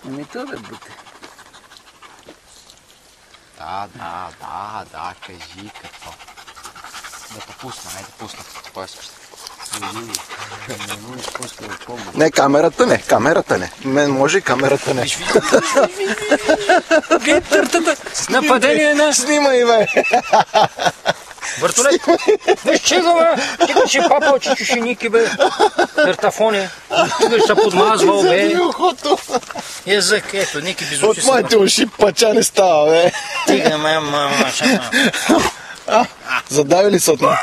Ами това бе, буте. Да, кажи какво. Да те пусна, айде пусна. Какво искаш? Не, камерата не. Мен може и камерата не. Гледай търтата! Нападение на... Снимай, бе! Въртолет! Виж чего, бе! Тика ще папал чучушеники, бе! Търтафони! Тук ще подмазвал, бе! Язък, ето, неки безучи От моите уши пача не става, бе! Тига, мама, шама! Задави ли се от мен?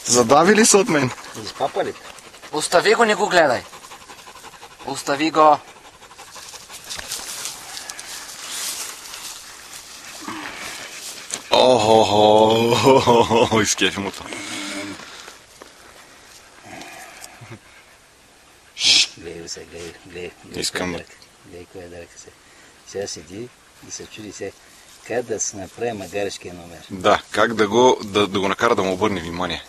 Задави ли се от мен? Изпапа ли? Остави го, не го гледай. Остави го. Охо, изкефи му то. Гледай се, гледай. Искам да... Гледай коя дърка се. Сега седи и се чуди се как да се направи магаришкия номер. Да, как да го накара да му обърне внимание.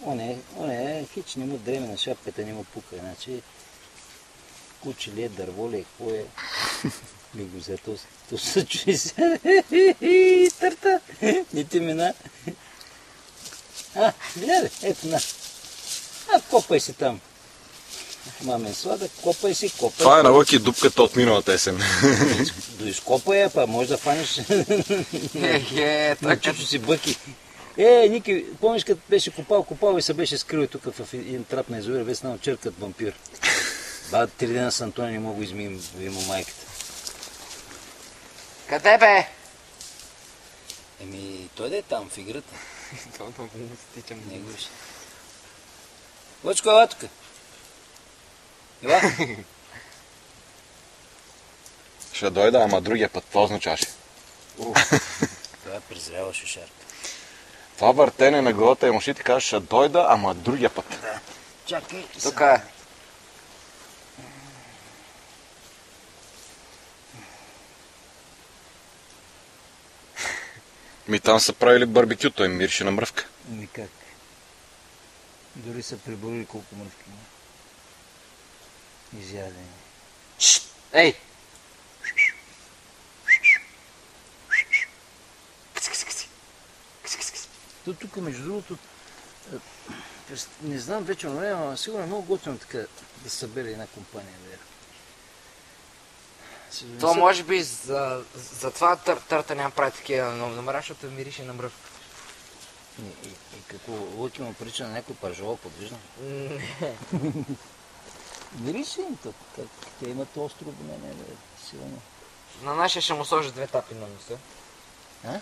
Оне, хич не му дреме на шапката, не му пука. Значи, куче ли е, дърво ли е, какво е? Ми го взе, то се чуди се. Търта, не ти мина. Гледай, ето на. Копай си там. Мамен сладък, копай си. Това е на Лъки дупката от миналата есен. Доизкопай я, па може да фанеш. Така. Чучо си бъки. Ники, помниш като беше копал и се беше скрил тук в един трап на езовир, без знал черкът вампир. 3 дена с Антони не мога измием му майката. Къде бе? Той да е там в играта. Не го виж. Лъчко, ела тук. Ела? Ще дойда, ама другия път. Това означаваше. Това е презряла шишарка. Това въртене на главата и ушите казва, ще дойда, ама другия път. Да. Чакай. Тук е. Там са правили барбекю, той мирише на мръвка. Как? Дори са приборили колко мръвки има. Изядени. Ей! Тук, между другото, не знам вече, но сигурно е много готино така да събере една компания. То може би за това търта няма прави такива номера, защото мирише на мръв. И какво, Лъки му прилича на някой пържола подвижно? Мирише им то, те имат остро обонение, силно. На нашия ще му сложа 2 тапи на носа. А?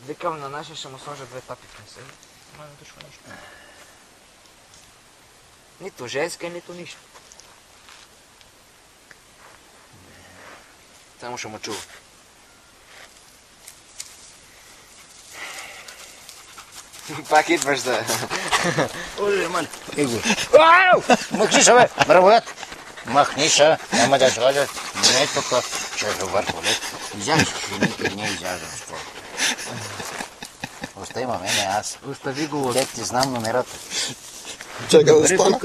Викам, на нашия ще му сложа 2 тапи в носа. Ама не дошва нищо. Нито женска, нито нищо. Само ще му чува. Пак идваш да... Оле, мали. Его. Махни се, бе, мравоят. Махни се, няма да сложа. Не тук, че е върхолет. Изяждаш, никой не изяждам скоро. Остави мене, аз. Остави го. Дет ти знам номерата. Чакай да стана.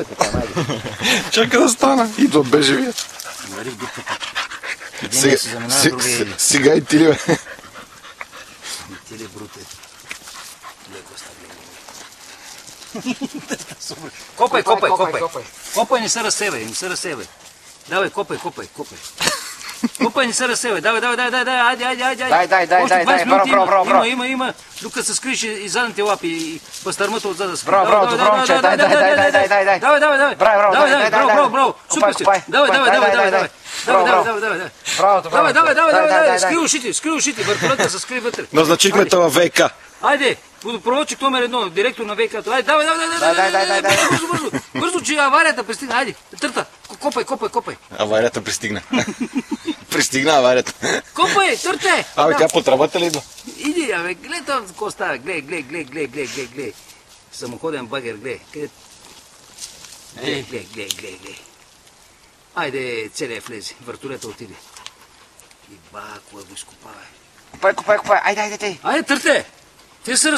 Чакай да стана. Идва бежевият. Говори в дупката. Сега и ти ли, бе? И ти ли, бруте? Леко става. Копай. Копай, не се разсевай, Давай, копай. Копай, не се разсевай. Давай, айде. Дай, бро. Има. Тук се скриш и задните лапи, и пастърмата отзад да скриш. Бро, добронче, дай. Давай. Браво. Супер си. Давай. Давай. Скри ушите. Въртолета се скри вътре. Назначихме това ВК. Айде, водопроводчик номер 1, директор на ВК-то. Айде, давай. Бързо, че аварията пристигна. Айде, търта. Копай. Аварията пристигна. Пристигна аварията. Копай, търте. Тя по тръбата ли идва? Иди, гледай там какво става. Гледай. Самоходен багер, гледай. Гледай. Айде, целият влезе. Въртолета отиде. И кога го изкопава. Копай. Айде. Айде, търте. Те се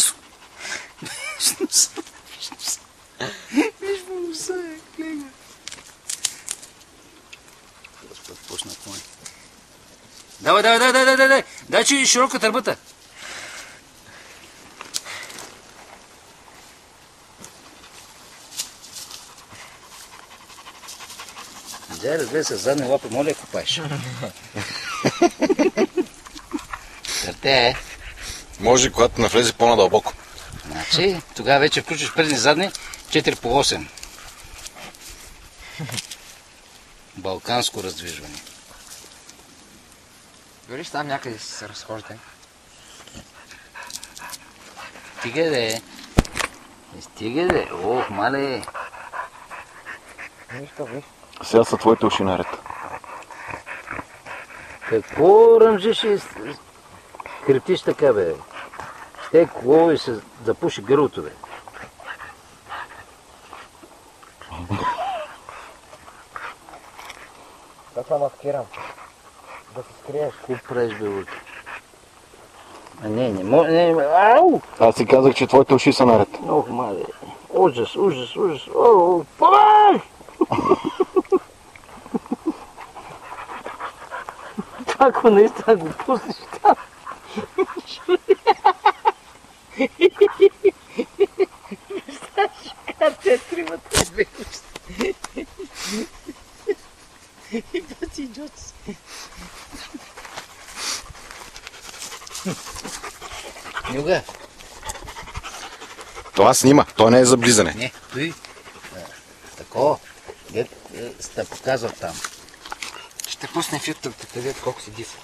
Виж му носа, гледай. на конь. Давай. Дай, че широка търбата. Дай, разбира се, задни лапи, моля, купаеш. Търте. Може, когато навлезе по-надълбоко. Значи, тогава вече включиш предни задни 4 по 8. Балканско раздвижване. Виж там някъде се разхожда. Стига де. Ох, мале. Виж. Сега са твоите уши наред. Какво ръмжиш и криптиш така, бе? Ще коло и се запуши гърлото, бе. Как ме маскирам? Да се скриеш. Какво правиш, бе, Луки? Не може. Ау! Аз си казах, че твоите уши са наред. Ох, мале. Ужас. О, помай! Ако наистина го пуснеш там. Те тримата бегаш. И пъти идиотс. Нюга. Това снима, то не е за близане. Не, той. Тако. Сте показват там. Ще пусне в YouTube, да видят колко си див.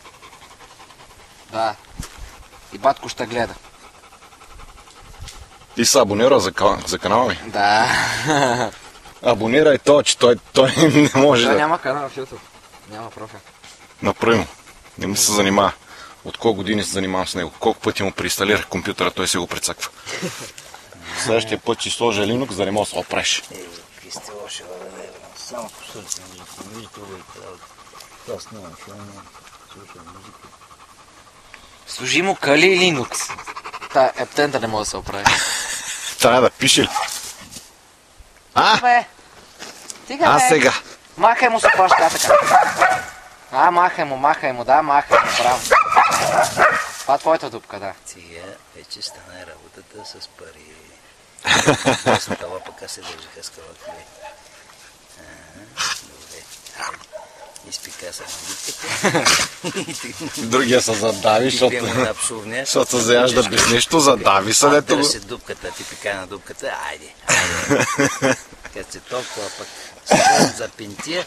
Да. И батко ще гледа. Ти се абонира за канала ми. Да. Абонирай то, че той не може Той да... няма канал в YouTube. Няма профил. Направо. Не му се занимава. От колко години се занимавам с него. Колко пъти му преинсталирах компютъра, той се го прецаква. Следващия път ще сложа Linux, за да не мога да се опреш. Какви сте лоши, бе, само посълци музика. Не виждате логика. Това снимам филми, слушам музика. Служи му Кали и Linux. Та ептента не може да се оправи. Трябва да пише ли? Бе. Стига, А бе. сега. Махай му се плаща така. Махай му, браво. Това е твоята дупка, да. Сега вече стана работата с пари. Десната лапа ка се държиха с калакове. Добре. Изпика се на дупката. Другия се задави, защото се заяжда без нищо, задави се, дето го. Дърси дупката, ти пика на дупката, айде. Като си толкова пък за пентия,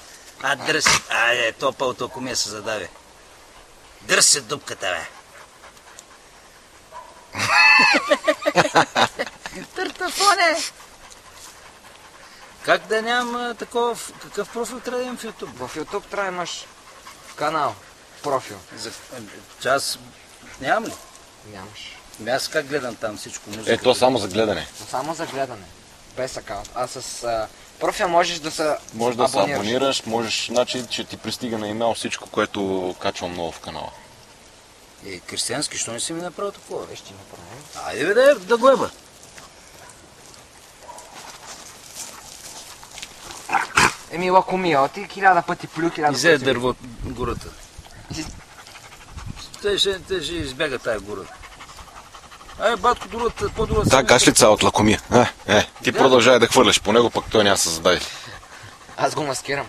дръси, айде, топа от около ми се задави. Дърси дупката, бе. Търтафоне! Как да нямам таков, какъв профил трябва да имам в YouTube? В YouTube трябва да имаш канал, профил. Час нямам ли? Нямаш. Аз как гледам там всичко музика? Е, то само за гледане. Само за гледане. Без акаунт. А с профил можеш да се Може да се абонираш, можеш, значи, че ти пристига на имейл всичко, което качвам ново в канала. Кристиянски, що не си ми направил такова? Ще направим. Айде бе, да го еба. Еми лакомия, ти 1000 пъти плю, 1000 пъти. Изе дърво от гората. Те ще избяга тая гора. Батко, другата, по-другата... Да, гашлица от лакомия. Ти продължай да хвърляш по него, пък той няма се зададе. Аз го маскирам.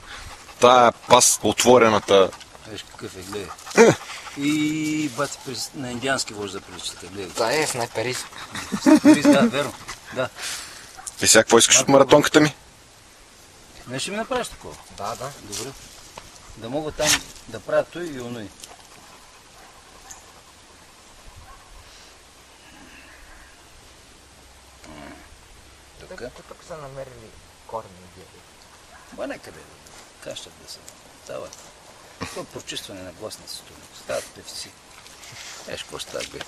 Тая пас отворената... Виж какъв е, гледай. И бати на индиански може да прилича така, гледай. Да, е снайперист. Да, верно. Да. И сега какво искаш от маратонката ми? Не ще ми направиш такова? Да. Добре. Да мога там да правя той и оной. Тук са намерили корни и диаби. Ба некъде, кащат да се стават. Това прочистване на гласната стойност. Стават певци. Еш, какво става, бе?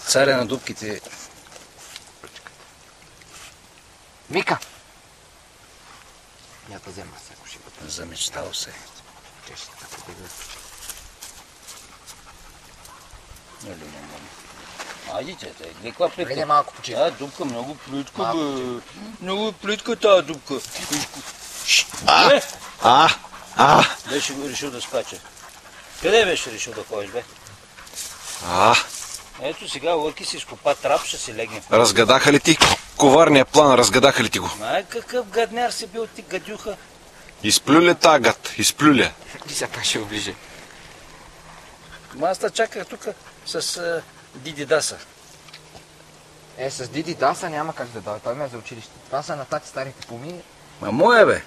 Царя на дупките. Мика! Я да взема се, ако ще го Замечтал се. тежи. Айде, гледай каква плитка. Преди малко почивка. Дупка, много плитка, бе. Много плитка тази дупка. Беше го решил да скача. Къде беше решил да ходиш, бе? Ето сега Лъки си изкопа трап, ще си легне. Разгадаха ли ти коварния план? Разгадаха ли ти го? Какъв гадняр си бил ти, гадюха? Изплю ли та гад? Изплю ли? И сега пак ще го ближе. Аз те чаках тук с Диди Даса. С Диди Даса няма как да дойде. Той ме е за училище. Това са на тати старите помини. Ма моя, бе.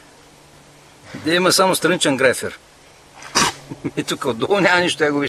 Да има само страничен грефер. И тук отдолу няма нищо, я го